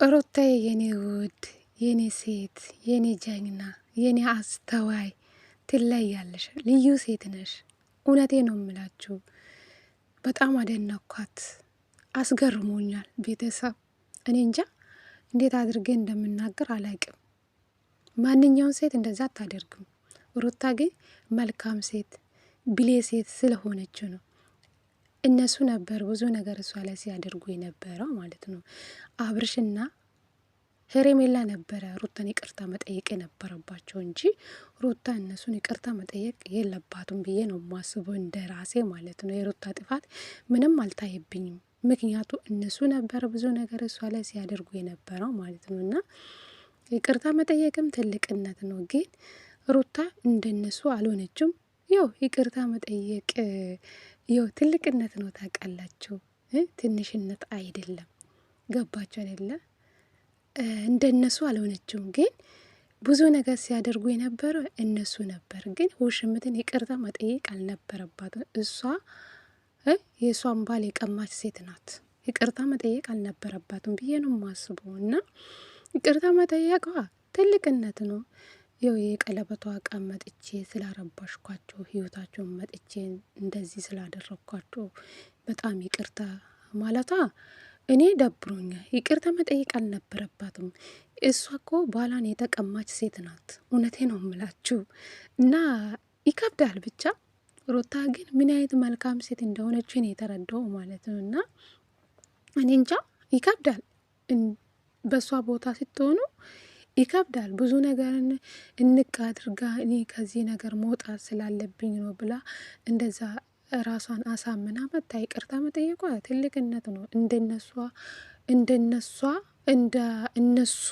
ሩታዬ የኔ ውድ የኔ ሴት የኔ ጀግና የኔ አስተዋይ ትለያለሽ። ልዩ ሴት ነሽ። እውነቴ ነው የምላችሁ። በጣም አደነኳት። አስገርሞኛል። ቤተሰብ እኔ እንጃ እንዴት አድርጌ እንደምናገር አላውቅም። ማንኛውን ሴት እንደዛ አታደርግም። ሩታ ግን መልካም ሴት ብሌ ሴት ስለሆነች ነው። እነሱ ነበር ብዙ ነገር እሷ ላይ ሲያደርጉ የነበረው ማለት ነው። አብርሽና ሄሬሜላ ነበረ ሩታን ይቅርታ መጠየቅ የነበረባቸው እንጂ ሩታ እነሱን ይቅርታ መጠየቅ የለባቱም ብዬ ነው ማስበው፣ እንደ ራሴ ማለት ነው። የሩታ ጥፋት ምንም አልታየብኝም። ምክንያቱ እነሱ ነበር ብዙ ነገር እሷ ላይ ሲያደርጉ የነበረው ማለት ነው። እና ይቅርታ መጠየቅም ትልቅነት ነው። ግን ሩታ እንደነሱ አልሆነችም። ያው ይቅርታ መጠየቅ ያው ትልቅነት ነው። ታውቃላችሁ፣ ትንሽነት አይደለም። ገባችሁ አይደለ? እንደነሱ አልሆነችም። ግን ብዙ ነገር ሲያደርጉ የነበረው እነሱ ነበር። ግን ውሽምትን ይቅርታ መጠየቅ አልነበረባትም። እሷ የእሷን ባል የቀማች ሴት ናት። ይቅርታ መጠየቅ አልነበረባትም ብዬ ነው የማስበው። እና ይቅርታ መጠየቋ ትልቅነት ነው። ያው የቀለበቷ ቀን መጥቼ ስላረባሽኳቸው ህይወታቸውን መጥቼ እንደዚህ ስላደረግኳቸው በጣም ይቅርታ ማለቷ እኔ ደብሮኛል። ይቅርታ መጠየቅ አልነበረባትም። እሷ እኮ ባሏን የተቀማች ሴት ናት። እውነቴ ነው ምላችሁ። እና ይከብዳል ብቻ። ሩታ ግን ምን አይነት መልካም ሴት እንደሆነች ነው የተረዳው ማለት ነው። እና እኔ እንጃ ይከብዳል። በእሷ ቦታ ስትሆኑ ይከብዳል። ብዙ ነገርን እንቅ አድርጋ እኔ ከዚህ ነገር መውጣት ስላለብኝ ነው ብላ እንደዛ ራሷን አሳምና መታ ይቅርታ መጠየቋ ትልቅነት ነው። እነሱ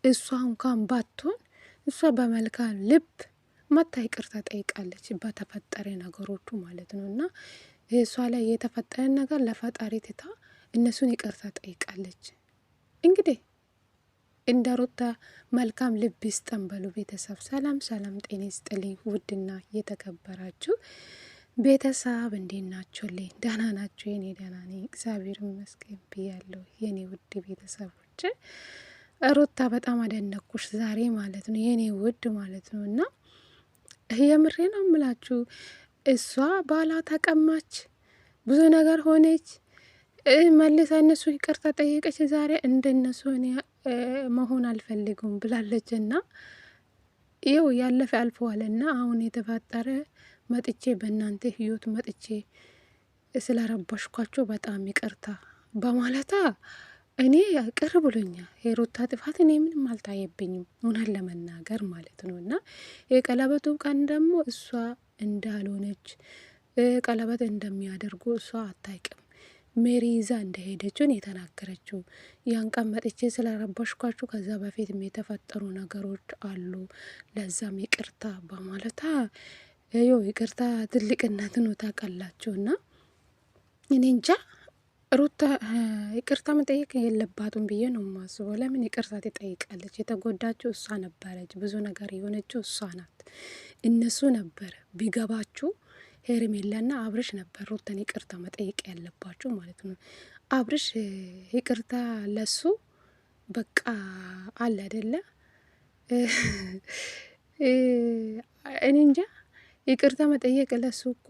እሷ እንኳን ባትሆን እሷ በመልካም ልብ መታ ይቅርታ ጠይቃለች፣ በተፈጠረ ነገሮቹ ማለት ነው። እና እሷ ላይ የተፈጠረ ነገር ለፈጣሪ ትታ እነሱን ይቅርታ ጠይቃለች። እንግዲህ እንደ ሩታ መልካም ልብ ይስጠን በሉ ቤተሰብ። ሰላም ሰላም፣ ጤና ይስጥልኝ ውድና የተከበራችሁ ቤተሰብ እንዴት ናችሁልኝ? ደህና ናችሁ? የኔ ደህና ነኝ እግዚአብሔር ይመስገን ብያለሁ የኔ ውድ ቤተሰቦች። ሩታ በጣም አደነኩሽ ዛሬ ማለት ነው የኔ ውድ ማለት ነው። እና የምሬ ነው የምላችሁ። እሷ ባላ ተቀማች፣ ብዙ ነገር ሆነች፣ መልሳ እነሱ ይቅርታ ጠየቀች። ዛሬ እንደነሱ እኔ መሆን አልፈልጉም ብላለች። እና ይው ያለፈ አልፈዋልና አሁን የተፈጠረ መጥቼ በእናንተ ህይወት መጥቼ ስለረበሽኳቸው በጣም ይቅርታ በማለታ እኔ ቅር ብሎኛል። የሩታ ጥፋት እኔ ምንም አልታየብኝም እውነት ለመናገር ማለት ነው። እና የቀለበቱ ቀን ደግሞ እሷ እንዳልሆነች ቀለበት እንደሚያደርጉ እሷ አታይቅም። ሜሪ ይዛ እንደሄደችን የተናገረችው ያን ቀን መጥቼ ስለረበሽኳችሁ ከዛ በፊትም የተፈጠሩ ነገሮች አሉ፣ ለዛም ይቅርታ በማለታ ይቅርታ ትልቅነት ነው ታውቃላችሁ። እና እኔ እንጃ ሩታ ይቅርታ መጠየቅ የለባትም ብዬ ነው የማስበው። ለምን ይቅርታ ትጠይቃለች? የተጎዳችው እሷ ነበረች። ብዙ ነገር የሆነችው እሷ ናት። እነሱ ነበር ቢገባችሁ ሄርሜላና አብርሽ ነበር ሩታን ይቅርታ መጠየቅ ያለባቸው ማለት ነው። አብርሽ ይቅርታ ለሱ በቃ አለ አይደለ? እኔ እንጃ ይቅርታ መጠየቅ ለሱ እኮ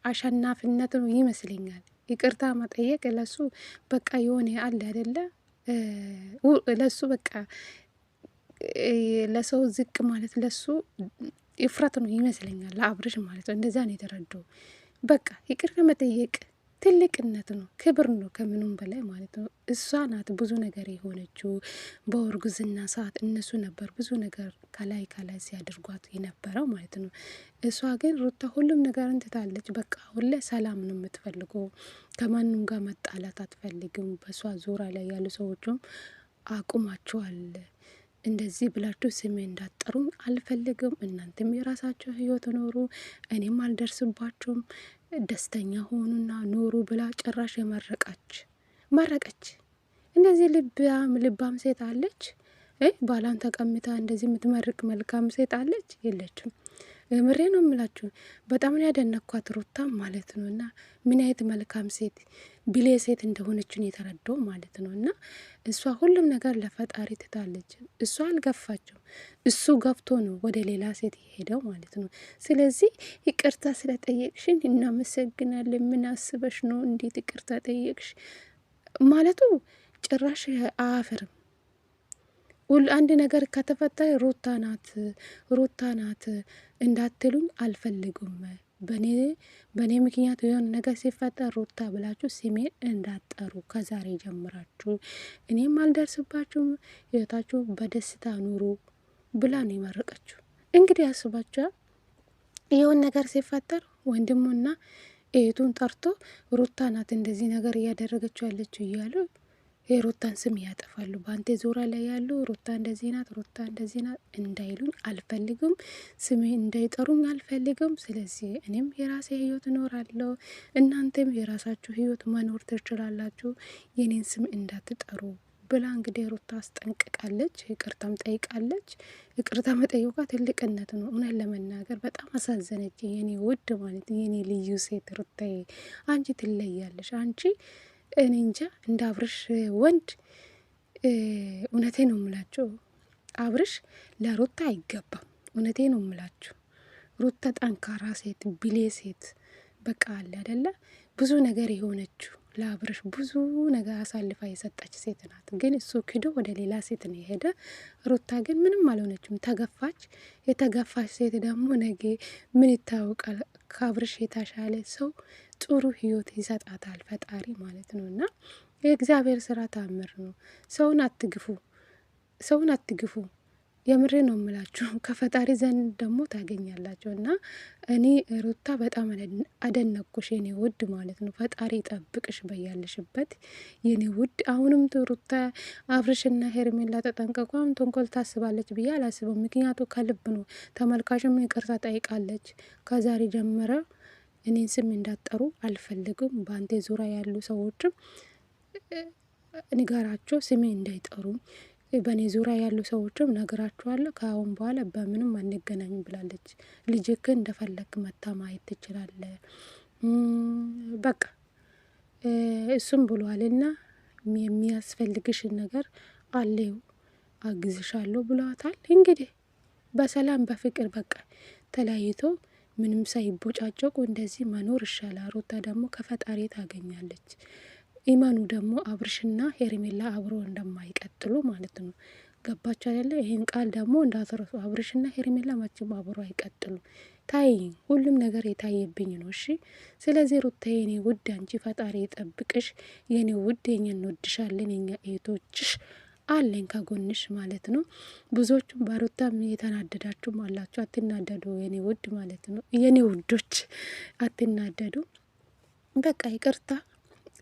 አሸናፊነት ነው ይመስለኛል። ይቅርታ መጠየቅ ለሱ በቃ የሆነ አለ አይደለ? ለሱ በቃ ለሰው ዝቅ ማለት ለሱ ይፍረት ነው ይመስለኛል፣ ለአብርሽ ማለት ነው። እንደዛ ነው የተረዳው። በቃ ይቅርታ መጠየቅ ትልቅነት ነው፣ ክብር ነው ከምንም በላይ ማለት ነው። እሷ ናት ብዙ ነገር የሆነችው በእርግዝና ሰዓት። እነሱ ነበር ብዙ ነገር ከላይ ሲያደርጓት የነበረው ማለት ነው። እሷ ግን ሩታ ሁሉም ነገር እንትታለች። በቃ ሁሌ ሰላም ነው የምትፈልገው፣ ከማንም ጋር መጣላት አትፈልግም። በእሷ ዙሪያ ላይ ያሉ ሰዎችም አቁማችኋል፣ እንደዚህ ብላችሁ ስሜ እንዳጠሩም አልፈልግም፣ እናንተም የራሳቸው ህይወት ኖሩ፣ እኔም አልደርስባችሁም፣ ደስተኛ ሆኑና ኖሩ ብላ ጭራሽ መረቀች። እንደዚህ ልባም ሴት አለች? ባላን ተቀምጣ እንደዚህ የምትመርቅ መልካም ሴት አለች? የለችም። ምሬ ነው የምላችሁ። በጣም ነው ያደነኳት ሩታ ማለት ነው። እና ምን አይነት መልካም ሴት ብሌ ሴት እንደሆነችን የተረዳው ማለት ነው። እና እሷ ሁሉም ነገር ለፈጣሪ ትታለች። እሷ አልገፋችም፣ እሱ ገፍቶ ነው ወደ ሌላ ሴት የሄደው ማለት ነው። ስለዚህ ይቅርታ ስለጠየቅሽን እናመሰግናለን። ምን አስበሽ ነው እንዴት ይቅርታ ጠየቅሽ ማለቱ ጭራሽ አያፍርም። አንድ ነገር ከተፈጠረ ሩታ ናት እንዳትሉኝ አልፈልጉም። በእኔ ምክንያት የሆነ ነገር ሲፈጠር ሩታ ብላችሁ ስሜን እንዳትጠሩ ከዛሬ ጀምራችሁ፣ እኔም አልደርስባችሁም፣ ህይወታችሁ በደስታ ኑሩ ብላ ነው የመረቀችው። እንግዲህ ያስባችኋል። የሆነ ነገር ሲፈጠር ወንድሙና እህቱን ጠርቶ ሩታ ናት እንደዚህ ነገር እያደረገችው ያለችው እያሉ የሩታን ስም ያጠፋሉ። በአንተ ዙሪያ ላይ ያሉ ሩታ እንደዚህ ናት፣ ሩታ እንደዚህ ናት እንዳይሉኝ አልፈልግም። ስሜ እንዳይጠሩኝ አልፈልግም። ስለዚህ እኔም የራሴ ህይወት እኖራለሁ፣ እናንተም የራሳችሁ ህይወት መኖር ትችላላችሁ። የኔን ስም እንዳትጠሩ ብላ እንግዲህ ሩታ አስጠንቅቃለች። ይቅርታም ጠይቃለች። ይቅርታ መጠየቋ ትልቅነት ነው። እውነት ለመናገር በጣም አሳዘነች። የኔ ውድ ማለት የኔ ልዩ ሴት ሩታዬ፣ አንቺ ትለያለሽ። አንቺ እኔ እንጃ እንደ አብርሽ ወንድ እውነቴ ነው ምላችሁ፣ አብርሽ ለሩታ አይገባም። እውነቴ ነው ምላችሁ። ሩታ ጠንካራ ሴት፣ ብሌ ሴት በቃ አለ አይደለ፣ ብዙ ነገር የሆነችው ለአብርሽ ብዙ ነገር አሳልፋ የሰጠች ሴት ናት። ግን እሱ ክዶ ወደ ሌላ ሴት ነው የሄደ። ሩታ ግን ምንም አልሆነችም፣ ተገፋች። የተገፋች ሴት ደግሞ ነገ ምን ይታወቃል፣ ከአብርሽ የተሻለ ሰው ጥሩ ህይወት ይሰጣታል ፈጣሪ ማለት ነው። እና የእግዚአብሔር ስራ ታምር ነው። ሰውን አትግፉ። የምሬ ነው የምላችሁ። ከፈጣሪ ዘንድ ደግሞ ታገኛላችሁ። እና እኔ ሩታ በጣም አደነኩሽ የኔ ውድ ማለት ነው። ፈጣሪ ጠብቅሽ በያለሽበት የኔ ውድ። አሁንም ሩታ አብርሽና ሄርሜላ ተጠንቀቋም፣ ተንኮል ታስባለች ብዬ አላስበው። ምክንያቱ ከልብ ነው። ተመልካችም ይቅርታ ጠይቃለች። ከዛሬ ጀምረ እኔን ስም እንዳጠሩ አልፈልግም። በአንቴ ዙሪያ ያሉ ሰዎችም ንገራቸው ስሜ እንዳይጠሩ። በእኔ ዙሪያ ያሉ ሰዎችም ነገራችኋለሁ። ከአሁን በኋላ በምንም አንገናኝ ብላለች። ልጅክ እንደፈለግ መታ ማየት ትችላለ። በቃ እሱም ብሏልና የሚያስፈልግሽን ነገር አለው አግዝሻለሁ ብለዋታል። እንግዲህ በሰላም በፍቅር በቃ ተለያይቶ ምንም ሳይቦጫጨቁ እንደዚህ መኖር ይሻላል። ሩታ ደግሞ ከፈጣሪ ታገኛለች። ኢማኑ ደግሞ አብርሽና ሄርሜላ አብሮ እንደማይቀጥሉ ማለት ነው። ገባችሁ አይደለ? ይሄን ቃል ደግሞ እንዳትረሱ። አብርሽና ሄርሜላ መቼም አብሮ አይቀጥሉ። ታይኝ ሁሉም ነገር የታየብኝ ነው። እሺ፣ ስለዚህ ሩታ የኔ ውድ አንቺ ፈጣሪ የጠብቅሽ የኔ ውድ። የኛ እንወድሻለን፣ የኛ እህቶችሽ አለኝ ከጎንሽ ማለት ነው። ብዙዎቹም በሩታም የተናደዳችሁም አላችሁ። አትናደዱ የኔ ውድ ማለት ነው። የኔ ውዶች አትናደዱ። በቃ ይቅርታ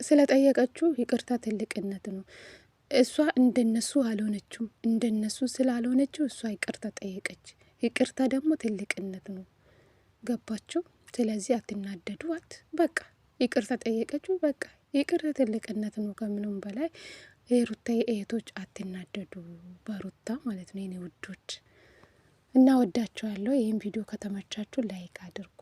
ስለጠየቀችው ይቅርታ ትልቅነት ነው። እሷ እንደነሱ አልሆነችም። እንደነሱ ስላልሆነችው እሷ ይቅርታ ጠየቀች። ይቅርታ ደግሞ ትልቅነት ነው። ገባችሁ? ስለዚህ አትናደዱት። በቃ ይቅርታ ጠየቀችው። በቃ ይቅርታ ትልቅነት ነው። ከምንም በላይ የሩታ እህቶች አትናደዱ በሩታ ማለት ነው። የኔ ውዶች እና ወዳችኋለሁ። ይህን ቪዲዮ ከተመቻችሁ ላይክ አድርጉ።